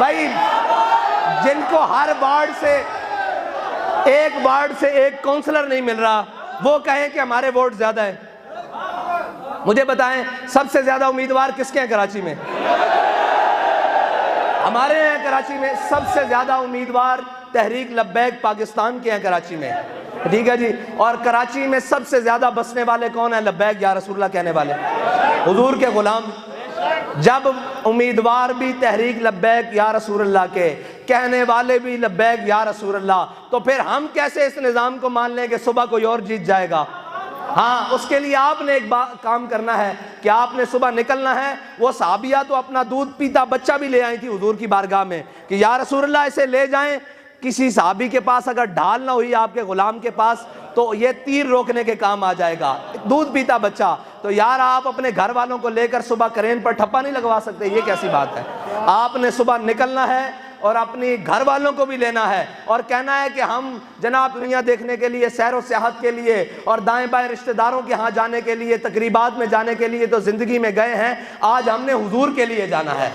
بھائی جن کو ہر وارڈ سے ایک کونسلر نہیں مل رہا وہ کہیں کہ ہمارے ووٹ زیادہ ہیں. مجھے بتائیں سب سے زیادہ امیدوار کس کے ہیں کراچی میں؟ ہمارے ہیں کراچی میں سب سے زیادہ امیدوار تحریک لبیک پاکستان کے ہیں کراچی میں. ٹھیک ہے جی. اور کراچی میں سب سے زیادہ بسنے والے کون ہیں؟ لبیک یا رسول اللہ کہنے والے، حضور کے غلام. جب امیدوار بھی تحریک لبیک یا رسول اللہ کے، کہنے والے بھی لبیک یا رسول اللہ، تو پھر ہم کیسے اس نظام کو مان لیں کہ صبح کوئی اور جیت جائے گا؟ ہاں، اس کے لیے آپ نے ایک کام کرنا ہے کہ آپ نے صبح نکلنا ہے. وہ صحابیہ تو اپنا دودھ پیتا بچہ بھی لے آئی تھی حضور کی بارگاہ میں کہ یا رسول اللہ اسے لے جائیں. کسی صحابی کے پاس اگر ڈھال نہ ہوئی آپ کے غلام کے پاس تو یہ تیر روکنے کے کام آ جائے گا. دودھ پیتا بچہ تو یار آپ اپنے گھر والوں کو لے کر صبح کرین پر ٹھپا نہیں لگوا سکتے. یہ کیسی بات ہے؟ آپ نے صبح نکلنا ہے اور اپنی گھر والوں کو بھی لینا ہے اور کہنا ہے کہ ہم جناب دنیا دیکھنے کے لیے، سیر و سیاحت کے لیے اور دائیں بائیں رشتہ داروں کے ہاں جانے کے لیے، تقریبات میں جانے کے لیے تو زندگی میں گئے ہیں. آج ہم نے حضور کے لیے جانا ہے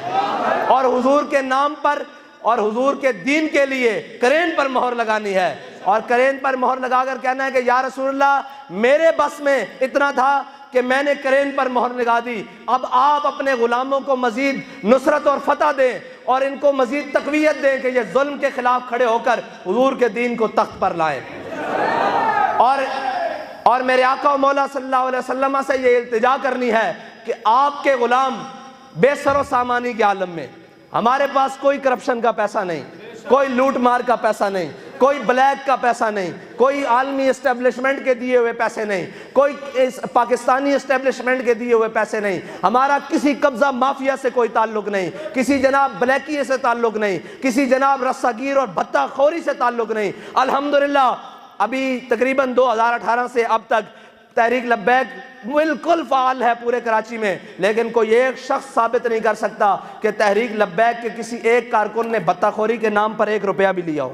اور حضور کے نام پر اور حضور کے دین کے لیے کرین پر مہر لگانی ہے. اور کرین پر مہر لگا کر کہنا ہے کہ یا رسول اللہ میرے بس میں اتنا تھا کہ میں نے کرین پر مہر لگا دی، اب آپ اپنے غلاموں کو مزید نصرت اور فتح دیں اور ان کو مزید تقویت دیں کہ یہ ظلم کے خلاف کھڑے ہو کر حضور کے دین کو تخت پر لائیں. اور میرے آقا و مولا صلی اللہ علیہ وسلم سے یہ التجا کرنی ہے کہ آپ کے غلام بے سر و سامانی کے عالم میں، ہمارے پاس کوئی کرپشن کا پیسہ نہیں، کوئی لوٹ مار کا پیسہ نہیں، کوئی بلیک کا پیسہ نہیں، کوئی عالمی اسٹیبلشمنٹ کے دیے ہوئے پیسے نہیں، کوئی پاکستانی اسٹیبلشمنٹ کے دیے ہوئے پیسے نہیں، ہمارا کسی قبضہ مافیا سے کوئی تعلق نہیں، کسی جناب بلیکی سے تعلق نہیں، کسی جناب رساگیر اور بھتہ خوری سے تعلق نہیں. الحمدللہ ابھی تقریباً 2018 سے اب تک تحریک لبیک بالکل فعال ہے پورے کراچی میں، لیکن کوئی ایک شخص ثابت نہیں کر سکتا کہ تحریک لبیک کے کسی ایک کارکن نے بھتہ خوری کے نام پر 1 روپیہ بھی لیا ہو.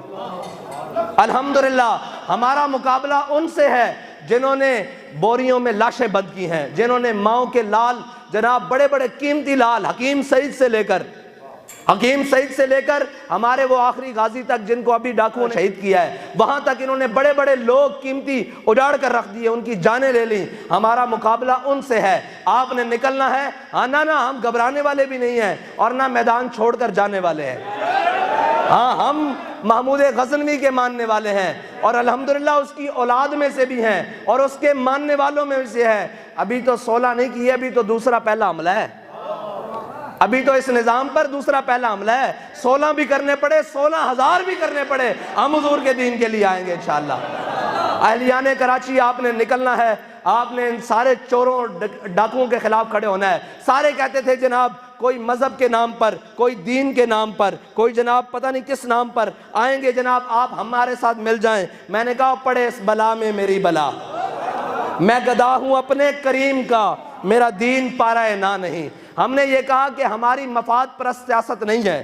الحمدللہ ہمارا مقابلہ ان سے ہے جنہوں نے بوریوں میں لاشیں بند کی ہیں، جنہوں نے ماؤں کے لال جناب بڑے بڑے قیمتی لال حکیم سعید سے لے کر ہمارے وہ آخری غازی تک جن کو ابھی ڈاکوؤں نے شہید کیا ہے، وہاں تک انہوں نے بڑے بڑے لوگ قیمتی اجاڑ کر رکھ دیے، ان کی جانیں لے لیں. ہمارا مقابلہ ان سے ہے. آپ نے نکلنا ہے. ہاں نہ ہم گھبرانے والے بھی نہیں ہیں اور نہ میدان چھوڑ کر جانے والے ہیں. ہاں ہم محمود غزنوی کے ماننے والے ہیں اور الحمدللہ اس کی اولاد میں سے بھی ہیں اور اس کے ماننے والوں میں سے ہے. ابھی تو 16 نہیں کی ہے، ابھی تو دوسرا پہلا حملہ ہے. ابھی تو اس نظام پر دوسرا پہلا حملہ ہے. 16 بھی کرنے پڑے، 16,000 بھی کرنے پڑے، ہم حضور کے دین کے لیے آئیں گے انشاءاللہ. اہلیان کراچی آپ نے نکلنا ہے. آپ نے ان سارے چوروں ڈاکوؤں کے خلاف کھڑے ہونا ہے. سارے کہتے تھے جناب کوئی مذہب کے نام پر، کوئی دین کے نام پر، کوئی جناب پتہ نہیں کس نام پر آئیں گے جناب آپ ہمارے ساتھ مل جائیں. میں نے کہا پڑے اس بلا میں میری بلا، میں گدا ہوں اپنے کریم کا، میرا دین پارہ نہ نہیں. ہم نے یہ کہا کہ ہماری مفاد پرست سیاست نہیں ہے،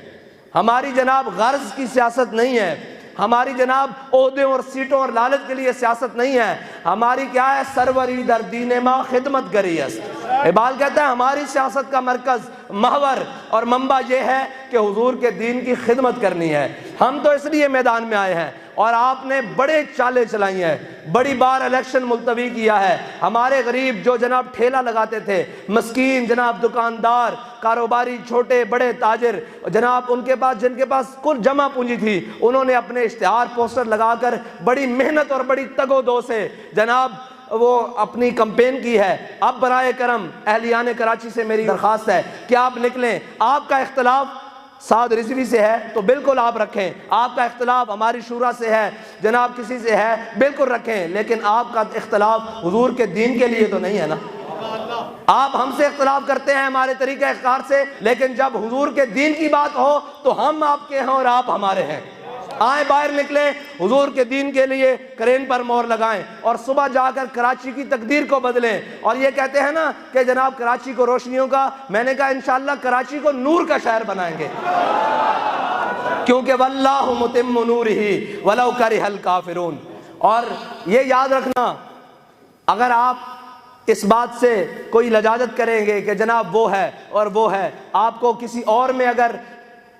ہماری جناب غرض کی سیاست نہیں ہے، ہماری جناب عہدوں اور سیٹوں اور لالچ کے لیے سیاست نہیں ہے. ہماری کیا ہے؟ سروری در دین ما خدمت گری است. اقبال کہتا ہے ہماری سیاست کا مرکز، محور اور منبع یہ ہے کہ حضور کے دین کی خدمت کرنی ہے. ہم تو اس لیے میدان میں آئے ہیں اور آپ نے بڑے چالیں چلائی ہیں، بڑی بار الیکشن ملتوی کیا ہے. ہمارے غریب جو جناب ٹھیلا لگاتے تھے، مسکین جناب دکاندار، کاروباری، چھوٹے بڑے تاجر جناب، ان کے پاس جن کے پاس کل جمع پونجی تھی، انہوں نے اپنے اشتہار پوسٹر لگا کر بڑی محنت اور بڑی تگ و دو سے جناب وہ اپنی کمپین کی ہے. اب برائے کرم اہلیان کراچی سے میری درخواست ہے کہ آپ نکلیں. آپ کا اختلاف سعد رضوی سے ہے تو بالکل آپ رکھیں، آپ کا اختلاف ہماری شورا سے ہے جناب کسی سے ہے بالکل رکھیں، لیکن آپ کا اختلاف حضور کے دین کے لیے تو نہیں ہے نا. آپ ہم سے اختلاف کرتے ہیں ہمارے طریقہ کار سے، لیکن جب حضور کے دین کی بات ہو تو ہم آپ کے ہیں اور آپ ہمارے ہیں. آئیں باہر نکلیں، حضور کے دین کے لیے کرین پر مہر لگائیں اور صبح جا کر کراچی کی تقدیر کو بدلیں. اور یہ کہتے ہیں نا کہ جناب کراچی کو روشنیوں کا، میں نے کہا انشاءاللہ کراچی کو نور کا شہر بنائیں گے، کیونکہ واللہ متم نورہ ولو کرہ الکافرون. اور یہ یاد رکھنا، اگر آپ اس بات سے کوئی لجاجت کریں گے کہ جناب وہ ہے اور وہ ہے، آپ کو کسی اور میں اگر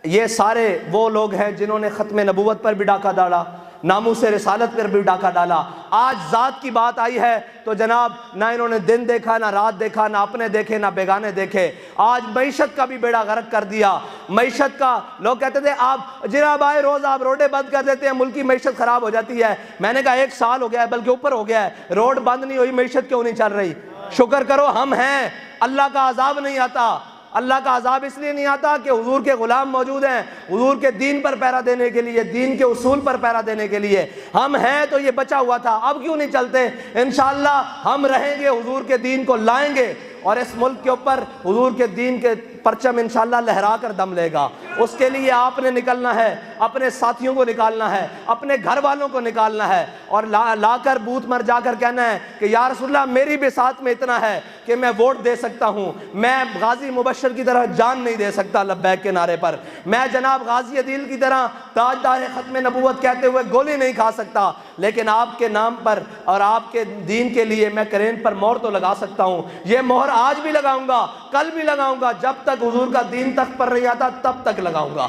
یہ سارے وہ لوگ ہیں جنہوں نے ختم نبوت پر بھی ڈاکہ ڈالا، ناموس رسالت پر بھی ڈاکہ ڈالا۔ آج ذات کی بات آئی ہے تو جناب نہ انہوں نے دن دیکھا، نہ رات دیکھا، نہ اپنے دیکھے نہ بیگانے دیکھے۔ آج معیشت کا بھی بیڑا غرق کر دیا۔ معیشت کا لوگ کہتے تھے آپ جناب آئے روز آپ روڈیں بند کر دیتے ہیں، ملک کی معیشت خراب ہو جاتی ہے۔ میں نے کہا 1 سال ہو گیا ہے، بلکہ اوپر ہو گیا ہے، روڈ بند نہیں ہوئی، معیشت کیوں نہیں چل رہی؟ شکر کرو ہم ہیں، اللہ کا عذاب نہیں آتا۔ اللہ کا عذاب اس لیے نہیں آتا کہ حضور کے غلام موجود ہیں، حضور کے دین پر پہرا دینے کے لیے، دین کے اصول پر پہرا دینے کے لیے۔ ہم ہیں تو یہ بچا ہوا تھا، اب کیوں نہیں چلتے؟ انشاءاللہ ہم رہیں گے، حضور کے دین کو لائیں گے، اور اس ملک کے اوپر حضور کے دین کے پرچم انشاءاللہ لہرا کر دم لے گا۔ اس کے لیے آپ نے نکلنا ہے، اپنے ساتھیوں کو نکالنا ہے، اپنے گھر والوں کو نکالنا ہے، اور لا کر بوت مر جا کر کہنا ہے کہ یا رسول اللہ میری بھی ساتھ میں اتنا ہے کہ میں ووٹ دے سکتا ہوں، میں غازی مبشر کی طرح جان نہیں دے سکتا لبیک کے نعرے پر، میں جناب غازی عدیل کی طرح تاجدار ختم نبوت کہتے ہوئے گولی نہیں کھا سکتا، لیکن آپ کے نام پر اور آپ کے دین کے لیے میں کرین پر مہر تو لگا سکتا ہوں۔ یہ مہر آج بھی لگاؤں گا، کل بھی لگاؤں گا، جب تک حضور کا دین تخت پر نہیں آتا تب تک لگاؤں گا۔